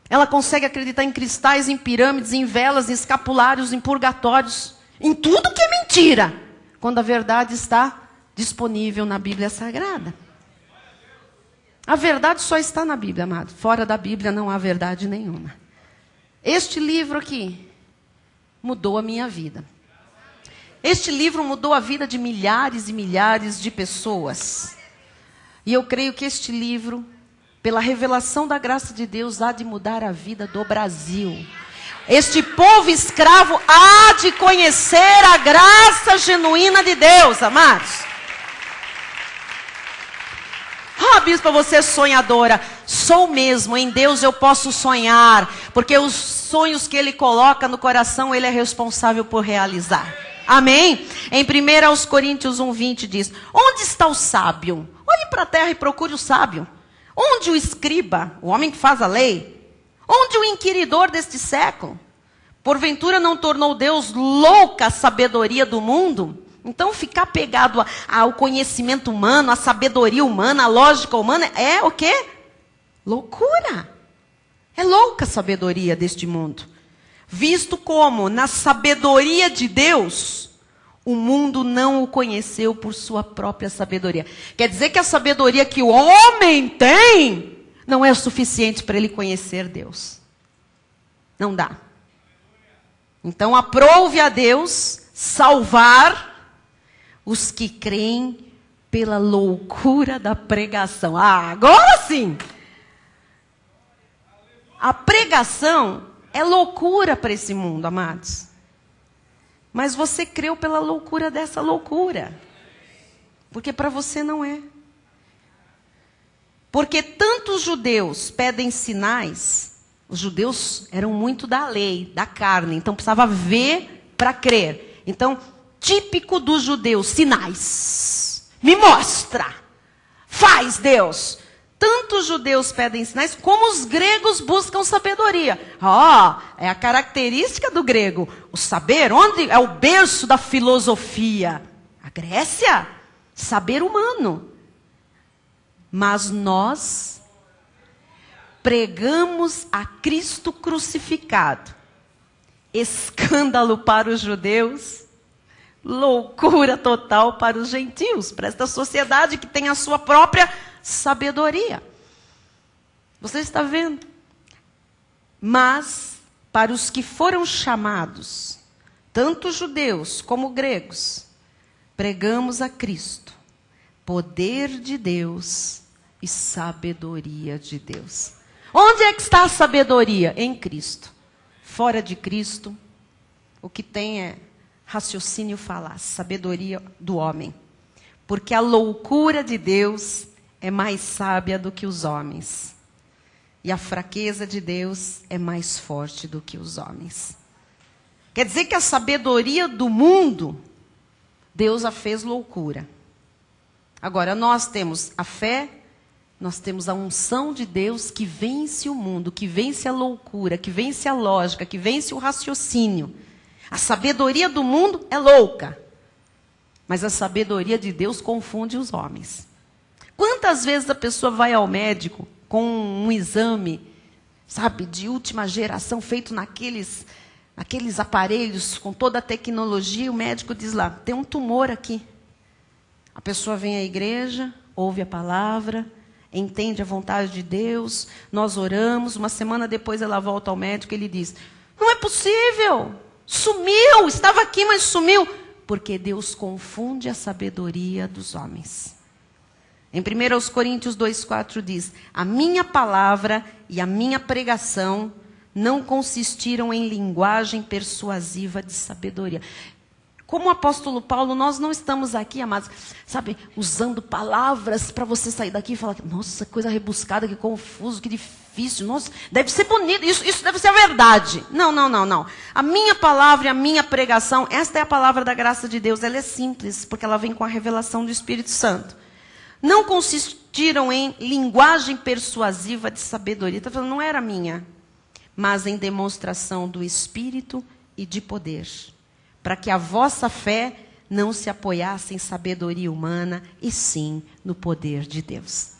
Ela consegue acreditar em cristais, em pirâmides, em velas, em escapulários, em purgatórios. Em tudo que é mentira. Quando a verdade está disponível na Bíblia Sagrada. A verdade só está na Bíblia, amado. Fora da Bíblia não há verdade nenhuma. Este livro aqui mudou a minha vida. Este livro mudou a vida de milhares e milhares de pessoas. E eu creio que este livro, pela revelação da graça de Deus, há de mudar a vida do Brasil. Este povo escravo há de conhecer a graça genuína de Deus, amados. Ah, bispa, você é sonhadora. Sou mesmo, em Deus eu posso sonhar, porque os sonhos que Ele coloca no coração, Ele é responsável por realizar. Amém? Em 1 Coríntios 1:20 diz: onde está o sábio? Olhe para a terra e procure o sábio. Onde o escriba, o homem que faz a lei? Onde o inquiridor deste século? Porventura não tornou Deus louca a sabedoria do mundo? Então ficar pegado ao conhecimento humano, à sabedoria humana, à lógica humana, é o quê? Loucura. É louca a sabedoria deste mundo. Visto como, na sabedoria de Deus, o mundo não o conheceu por sua própria sabedoria. Quer dizer que a sabedoria que o homem tem não é o suficiente para ele conhecer Deus. Não dá. Então, aprove a Deus salvar os que creem pela loucura da pregação. Ah, agora sim! A pregação é loucura para esse mundo, amados. Mas você creu pela loucura dessa loucura. Porque para você não é. Porque tantos judeus pedem sinais. Os judeus eram muito da lei, da carne. Então precisava ver para crer. Então, típico dos judeus, sinais. Me mostra. Faz, Deus. Tanto os judeus pedem sinais, como os gregos buscam sabedoria. É a característica do grego. O saber, onde é o berço da filosofia? A Grécia. Saber humano. Mas nós pregamos a Cristo crucificado. Escândalo para os judeus. Loucura total para os gentios. Para esta sociedade que tem a sua própria sabedoria. Você está vendo? Mas, para os que foram chamados, tanto judeus como gregos, pregamos a Cristo, poder de Deus e sabedoria de Deus. Onde é que está a sabedoria? Em Cristo. Fora de Cristo, o que tem é raciocínio falaz, sabedoria do homem. Porque a loucura de Deus é mais sábia do que os homens. E a fraqueza de Deus é mais forte do que os homens. Quer dizer que a sabedoria do mundo, Deus a fez loucura. Agora, nós temos a fé, nós temos a unção de Deus que vence o mundo, que vence a loucura, que vence a lógica, que vence o raciocínio. A sabedoria do mundo é louca. Mas a sabedoria de Deus confunde os homens. Quantas vezes a pessoa vai ao médico com um exame, sabe, de última geração, feito naqueles aparelhos, com toda a tecnologia, e o médico diz lá, tem um tumor aqui. A pessoa vem à igreja, ouve a palavra, entende a vontade de Deus, nós oramos, uma semana depois ela volta ao médico e ele diz, não é possível, sumiu, estava aqui, mas sumiu. Porque Deus confunde a sabedoria dos homens. Em 1 Coríntios 2,4 diz, a minha palavra e a minha pregação não consistiram em linguagem persuasiva de sabedoria. Como o apóstolo Paulo, nós não estamos aqui, amados, sabe, usando palavras para você sair daqui e falar, nossa, coisa rebuscada, que confuso, que difícil, nossa, deve ser bonito, isso deve ser a verdade. Não. A minha palavra e a minha pregação, esta é a palavra da graça de Deus, ela é simples, porque ela vem com a revelação do Espírito Santo. Não consistiram em linguagem persuasiva de sabedoria. Está falando, não era minha, mas em demonstração do Espírito e de poder. Para que a vossa fé não se apoiasse em sabedoria humana, e sim no poder de Deus.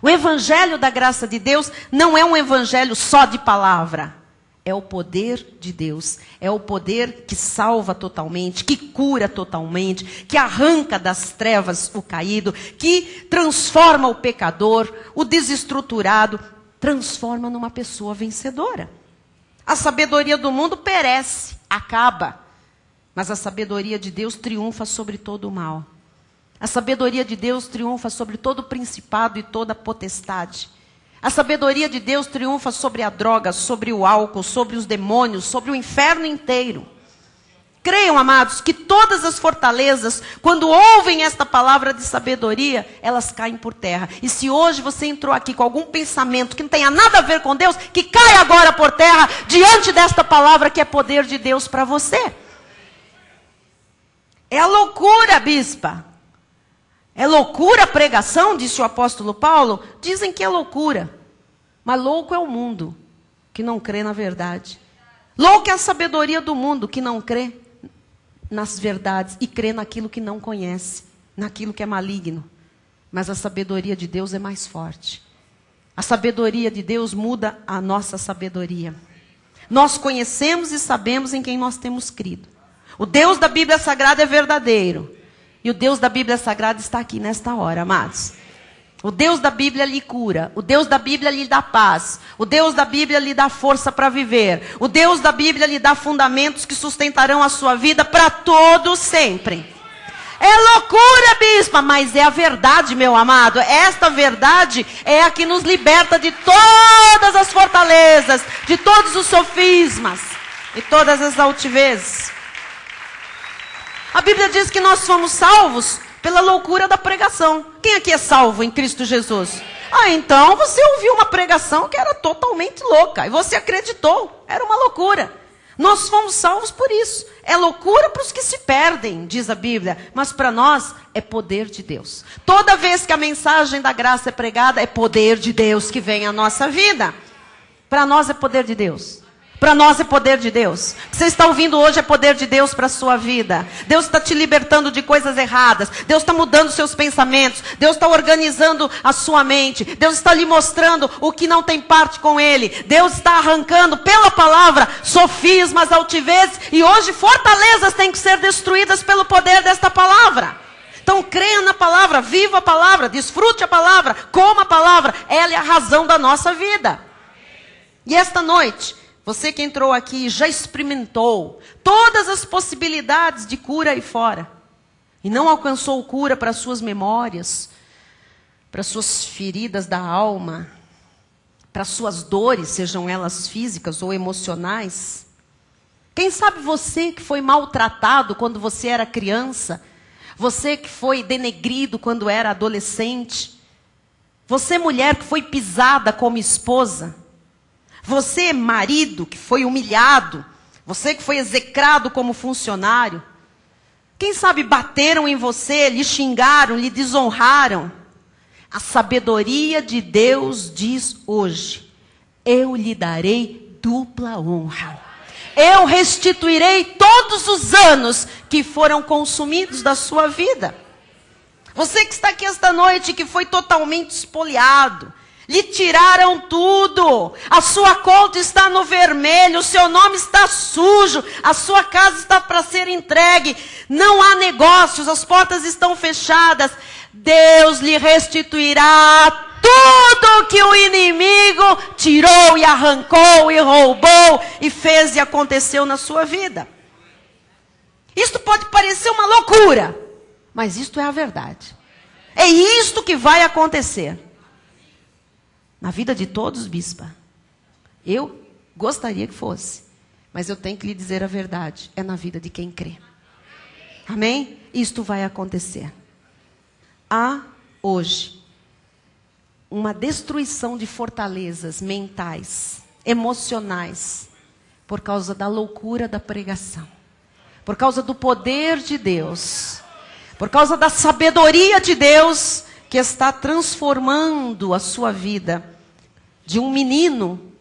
O evangelho da graça de Deus não é um evangelho só de palavra. É o poder de Deus. É o poder que salva totalmente, que cura totalmente, que arranca das trevas o caído, que transforma o pecador, o desestruturado, transforma numa pessoa vencedora. A sabedoria do mundo perece, acaba. Mas a sabedoria de Deus triunfa sobre todo o mal. A sabedoria de Deus triunfa sobre todo o principado e toda a potestade. A sabedoria de Deus triunfa sobre a droga, sobre o álcool, sobre os demônios, sobre o inferno inteiro. Creiam, amados, que todas as fortalezas, quando ouvem esta palavra de sabedoria, elas caem por terra. E se hoje você entrou aqui com algum pensamento que não tenha nada a ver com Deus, que caia agora por terra, diante desta palavra que é poder de Deus para você. É a loucura, bispa. É loucura a pregação, disse o apóstolo Paulo? Dizem que é loucura. Mas louco é o mundo, que não crê na verdade. Louco é a sabedoria do mundo, que não crê nas verdades e crê naquilo que não conhece, naquilo que é maligno. Mas a sabedoria de Deus é mais forte. A sabedoria de Deus muda a nossa sabedoria. Nós conhecemos e sabemos em quem nós temos crido. O Deus da Bíblia Sagrada é verdadeiro. E o Deus da Bíblia Sagrada está aqui nesta hora, amados. O Deus da Bíblia lhe cura. O Deus da Bíblia lhe dá paz. O Deus da Bíblia lhe dá força para viver. O Deus da Bíblia lhe dá fundamentos que sustentarão a sua vida para todo sempre. É loucura, bispa, mas é a verdade, meu amado. Esta verdade é a que nos liberta de todas as fortalezas, de todos os sofismas e todas as altivezes. A Bíblia diz que nós fomos salvos pela loucura da pregação. Quem aqui é salvo em Cristo Jesus? Ah, então você ouviu uma pregação que era totalmente louca. E você acreditou. Era uma loucura. Nós fomos salvos por isso. É loucura para os que se perdem, diz a Bíblia. Mas para nós é poder de Deus. Toda vez que a mensagem da graça é pregada, é poder de Deus que vem à nossa vida. Para nós é poder de Deus. Para nós é poder de Deus. O que você está ouvindo hoje é poder de Deus para a sua vida. Deus está te libertando de coisas erradas. Deus está mudando seus pensamentos. Deus está organizando a sua mente. Deus está lhe mostrando o que não tem parte com Ele. Deus está arrancando pela palavra sofismas, altivezes. E hoje fortalezas têm que ser destruídas pelo poder desta palavra. Então creia na palavra, viva a palavra, desfrute a palavra, coma a palavra. Ela é a razão da nossa vida. E esta noite, você que entrou aqui já experimentou todas as possibilidades de cura aí fora. E não alcançou cura para suas memórias, para suas feridas da alma, para suas dores, sejam elas físicas ou emocionais. Quem sabe você que foi maltratado quando você era criança, você que foi denegrido quando era adolescente, você mulher que foi pisada como esposa, você, marido, que foi humilhado. Você que foi execrado como funcionário. Quem sabe bateram em você, lhe xingaram, lhe desonraram. A sabedoria de Deus diz hoje: eu lhe darei dupla honra. Eu restituirei todos os anos que foram consumidos da sua vida. Você que está aqui esta noite, que foi totalmente espoliado. Lhe tiraram tudo. A sua conta está no vermelho. O seu nome está sujo. A sua casa está para ser entregue. Não há negócios. As portas estão fechadas. Deus lhe restituirá tudo que o inimigo tirou e arrancou e roubou e fez e aconteceu na sua vida. Isto pode parecer uma loucura, mas isto é a verdade. É isto que vai acontecer. Na vida de todos, bispa. Eu gostaria que fosse. Mas eu tenho que lhe dizer a verdade. É na vida de quem crê. Amém? Isto vai acontecer. Há hoje uma destruição de fortalezas mentais, emocionais, por causa da loucura da pregação. Por causa do poder de Deus. Por causa da sabedoria de Deus que está transformando a sua vida de um menino,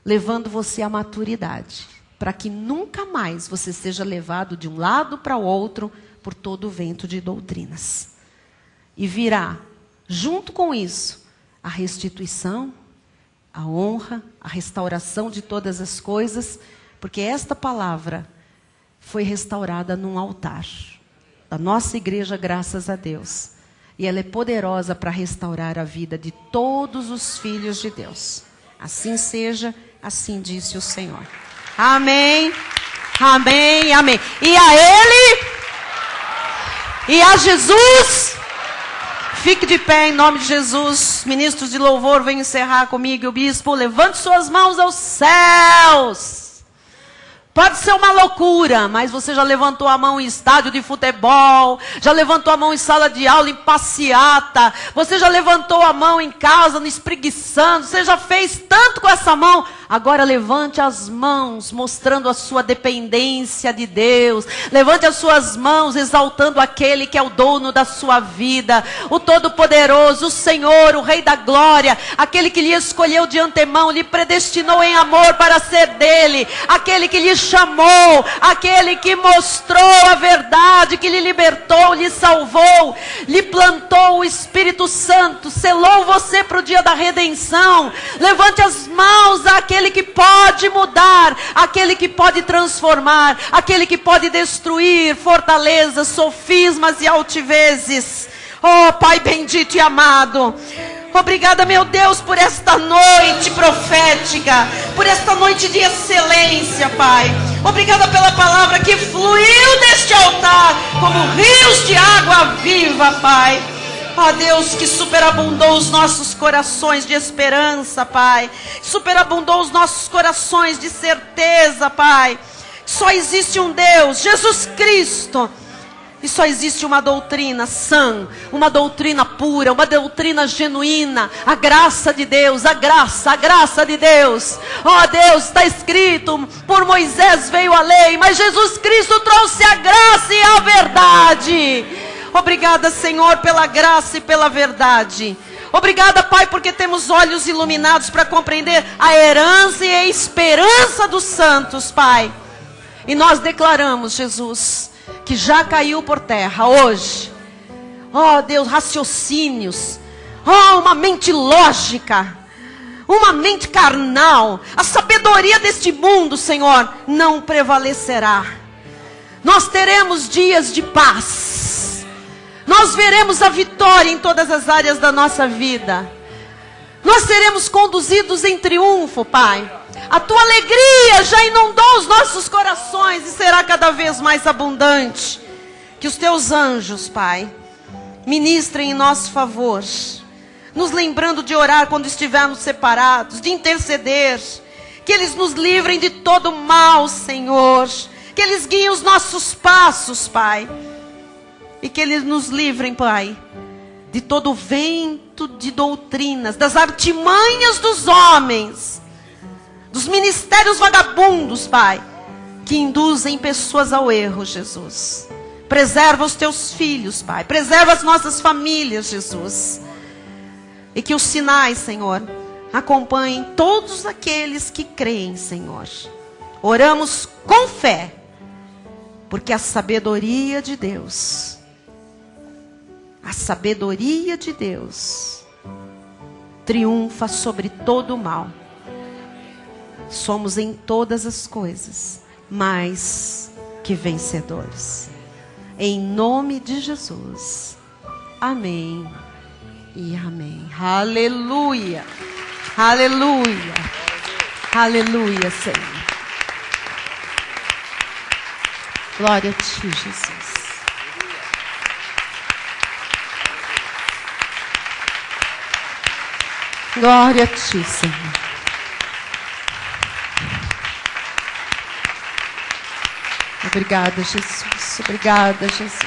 levando você à maturidade, para que nunca mais você seja levado de um lado para o outro por todo o vento de doutrinas. E virá, junto com isso, a restituição, a honra, a restauração de todas as coisas, porque esta palavra foi restaurada num altar da nossa igreja, graças a Deus. E ela é poderosa para restaurar a vida de todos os filhos de Deus. Assim seja, assim disse o Senhor. Amém, amém, amém. E a Ele, e a Jesus, Fique de pé em nome de Jesus. Ministros de louvor, venham encerrar comigo. E o bispo, levante suas mãos aos céus. Pode ser uma loucura, mas você já levantou a mão em estádio de futebol, já levantou a mão em sala de aula, em passeata, você já levantou a mão em casa, espreguiçando, você já fez tanto com essa mão. Agora levante as mãos, mostrando a sua dependência de Deus. Levante as suas mãos, exaltando aquele que é o dono da sua vida, o Todo-Poderoso, o Senhor, o Rei da Glória, aquele que lhe escolheu de antemão, lhe predestinou em amor para ser dele, aquele que lhe chamou, aquele que mostrou a verdade, que lhe libertou, lhe salvou, lhe plantou o Espírito Santo, selou você para o dia da redenção. Levante as mãos àquele que pode mudar, aquele que pode transformar, aquele que pode destruir fortalezas, sofismas e altivezes. Oh, Pai bendito e amado, obrigada, meu Deus, por esta noite profética, por esta noite de excelência, Pai. Obrigada pela palavra que fluiu deste altar como rios de água viva, Pai. Ó Deus, que superabundou os nossos corações de esperança, Pai. Superabundou os nossos corações de certeza, Pai. Só existe um Deus, Jesus Cristo. E só existe uma doutrina sã, uma doutrina pura, uma doutrina genuína. A graça de Deus, a graça de Deus. Ó Deus, está escrito, por Moisés veio a lei, mas Jesus Cristo trouxe a graça e a verdade. Obrigada, Senhor, pela graça e pela verdade. Obrigada, Pai, porque temos olhos iluminados para compreender a herança e a esperança dos santos, Pai. E nós declaramos, Jesus, que já caiu por terra hoje. Oh, Deus, raciocínios. Oh, uma mente lógica. Uma mente carnal. A sabedoria deste mundo, Senhor, não prevalecerá. Nós teremos dias de paz. Nós veremos a vitória em todas as áreas da nossa vida. Nós seremos conduzidos em triunfo, Pai. A tua alegria já inundou os nossos corações e será cada vez mais abundante. Que os teus anjos, Pai, ministrem em nosso favor, nos lembrando de orar quando estivermos separados, de interceder. Que eles nos livrem de todo mal, Senhor. Que eles guiem os nossos passos, Pai. E que eles nos livrem, Pai, de todo vento de doutrinas, das artimanhas dos homens, dos ministérios vagabundos, Pai, que induzem pessoas ao erro, Jesus. Preserva os teus filhos, Pai. Preserva as nossas famílias, Jesus. E que os sinais, Senhor, acompanhem todos aqueles que creem, Senhor. Oramos com fé, porque a sabedoria de Deus, triunfa sobre todo o mal. Somos em todas as coisas mais que vencedores. Em nome de Jesus. Amém e amém. Aleluia. Aleluia. Aleluia, Senhor. Glória a ti, Jesus. Glória a ti, Senhor. Obrigada, Jesus. Obrigada, Jesus.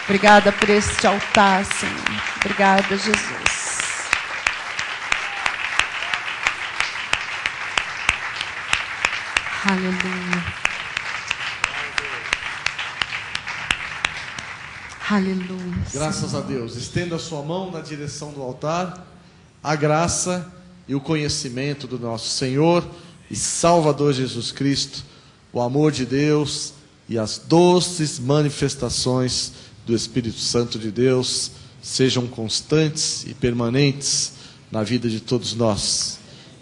Obrigada por este altar, Senhor. Obrigada, Jesus. Aleluia. Aleluia. Graças a Deus. Estenda a sua mão na direção do altar. A graça e o conhecimento do nosso Senhor e Salvador Jesus Cristo, o amor de Deus e as doces manifestações do Espírito Santo de Deus sejam constantes e permanentes na vida de todos nós.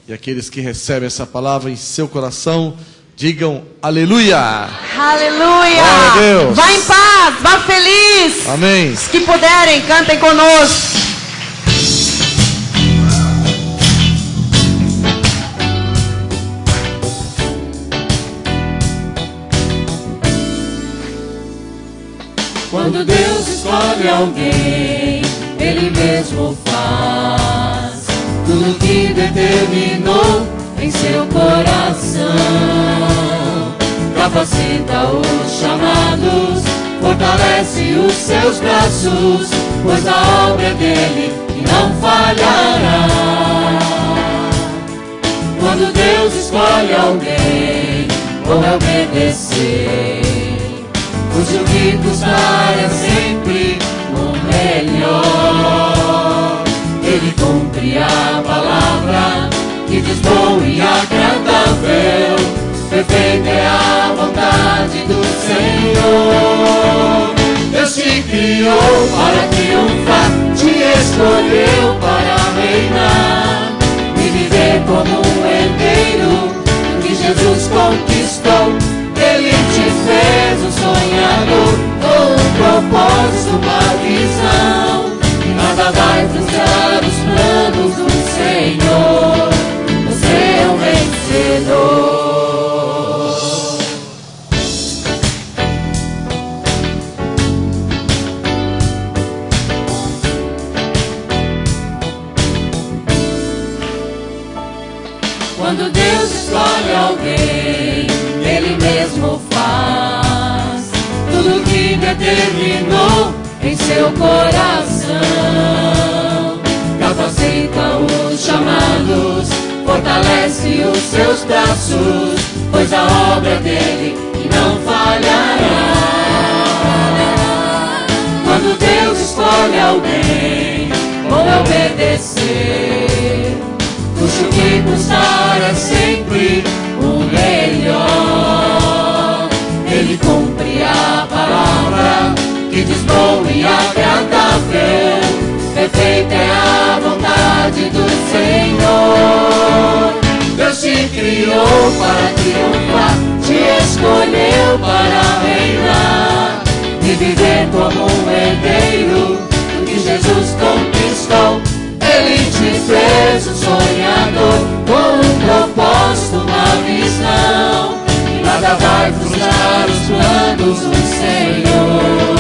E aqueles que recebem essa palavra em seu coração, digam aleluia! Aleluia! Glória a Deus! Vá em paz, vá feliz! Amém! Os que puderem, cantem conosco. Quando Quando Deus escolhe alguém, Ele mesmo faz tudo que determinou em seu coração. Capacita os chamados, fortalece os seus braços, pois a obra é dele e não falhará. Quando Deus escolhe alguém, vou obedecer, pois o que custar é sempre o melhor. Ele cumpre a palavra que diz bom e agradável, perfeita é a vontade do Senhor. Deus te criou para triunfar, te escolheu para reinar e viver como um herdeiro que Jesus conquistou. Ele te fez um sonhador com um propósito, uma visão, e nada vai frustrar os planos do Senhor. Você é um vencedor. Quando Deus escolhe alguém, Ele mesmo faz tudo que determinou em seu coração. Capacita os chamados, fortalece os seus braços, pois a obra é dele e não falhará. Quando Deus escolhe alguém, vou obedecer, custe o que custar é sempre o melhor. Ele cumpre a palavra que diz bom e agradável, perfeita é a vontade do Senhor. Deus te criou para triunfar, te escolheu para reinar e viver como um herdeiro que Jesus conquistou. Ele te fez um sonhador com um propósito, uma visão, e nada vai frustrar os planos do Senhor.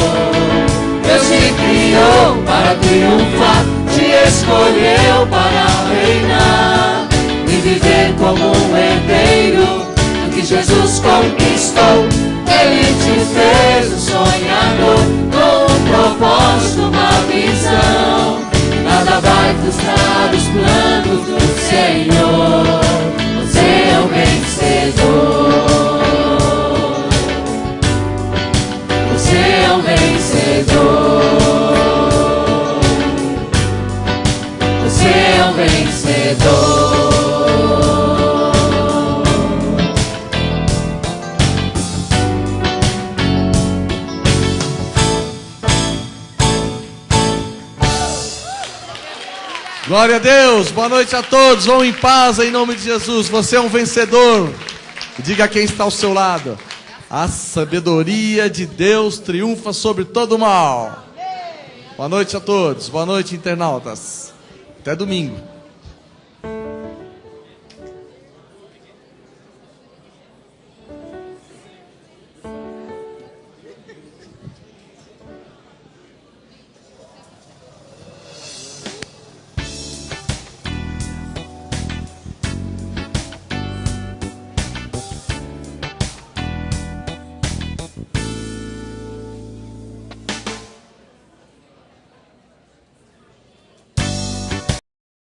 Deus te criou para triunfar, te escolheu para reinar e viver como um herdeiro que Jesus conquistou. Ele te fez um sonhador com um propósito, uma visão, nada vai frustrar os planos do Senhor. Você é o vencedor. Você é o vencedor. Você é o vencedor. Glória a Deus, boa noite a todos, vão em paz em nome de Jesus. Você é um vencedor. Diga a quem está ao seu lado: a sabedoria de Deus triunfa sobre todo o mal. Boa noite a todos, boa noite internautas. Até domingo.